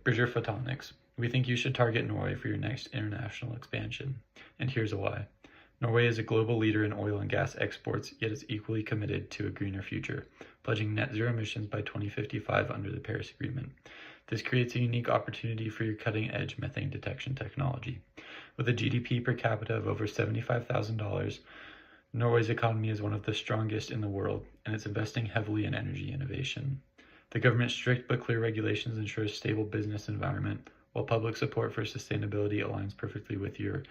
Bridger Photonics. We think you should target Norway for your next international expansion, and here's why. Norway is a global leader in oil and gas exports, yet is equally committed to a greener future, pledging net zero emissions by 2055 under the Paris Agreement. This creates a unique opportunity for your cutting-edge methane detection technology. With a GDP per capita of over $75,000, Norway's economy is one of the strongest in the world, and it's investing heavily in energy innovation. The government's strict but clear regulations ensure a stable business environment, while public support for sustainability aligns perfectly with your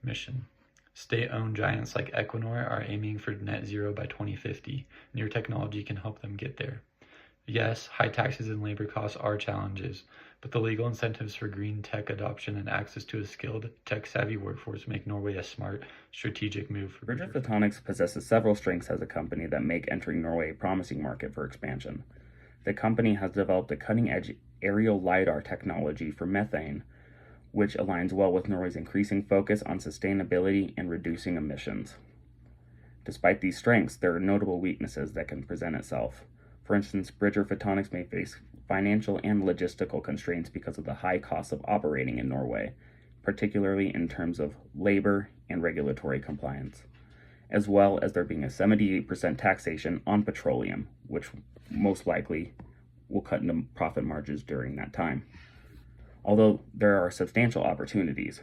mission. State-owned giants like Equinor are aiming for net zero by 2050, and your technology can help them get there. Yes, high taxes and labor costs are challenges, but the legal incentives for green tech adoption and access to a skilled, tech-savvy workforce make Norway a smart, strategic move for Bridger Photonics possesses several strengths as a company that make entering Norway a promising market for expansion. The company has developed a cutting-edge aerial LiDAR technology for methane, which aligns well with Norway's increasing focus on sustainability and reducing emissions. Despite these strengths, there are notable weaknesses that can present itself. For instance, Bridger Photonics may face financial and logistical constraints because of the high cost of operating in Norway, particularly in terms of labor and regulatory compliance, as well as there being a 78% taxation on petroleum, which most likely will cut into profit margins during that time. Although there are substantial opportunities,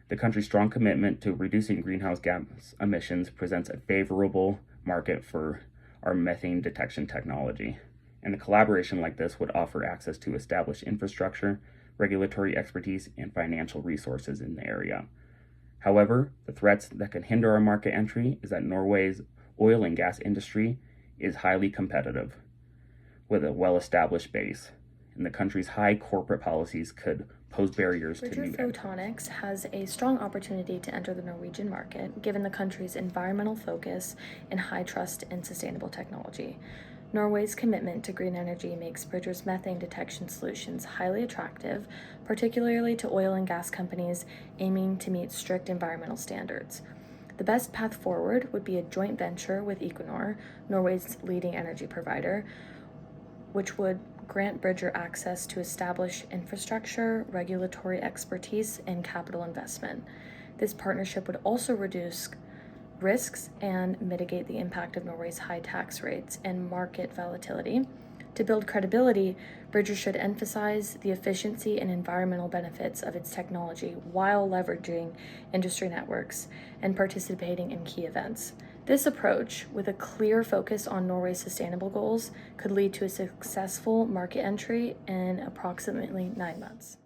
the country's strong commitment to reducing greenhouse gas emissions presents a favorable market for our methane detection technology, and a collaboration like this would offer access to established infrastructure, regulatory expertise, and financial resources in the area. However, the threats that can hinder our market entry is that Norway's oil and gas industry is highly competitive, with a well-established base, and the country's high corporate policies could pose barriers to new Bridger Photonics has a strong opportunity to enter the Norwegian market, given the country's environmental focus and high trust in sustainable technology. Norway's commitment to green energy makes Bridger's methane detection solutions highly attractive, particularly to oil and gas companies aiming to meet strict environmental standards. The best path forward would be a joint venture with Equinor, Norway's leading energy provider, which would grant Bridger access to established infrastructure, regulatory expertise, and capital investment. This partnership would also reduce risks and mitigate the impact of Norway's high tax rates and market volatility. To build credibility, Bridger should emphasize the efficiency and environmental benefits of its technology while leveraging industry networks and participating in key events. This approach, with a clear focus on Norway's sustainable goals, could lead to a successful market entry in approximately 9 months.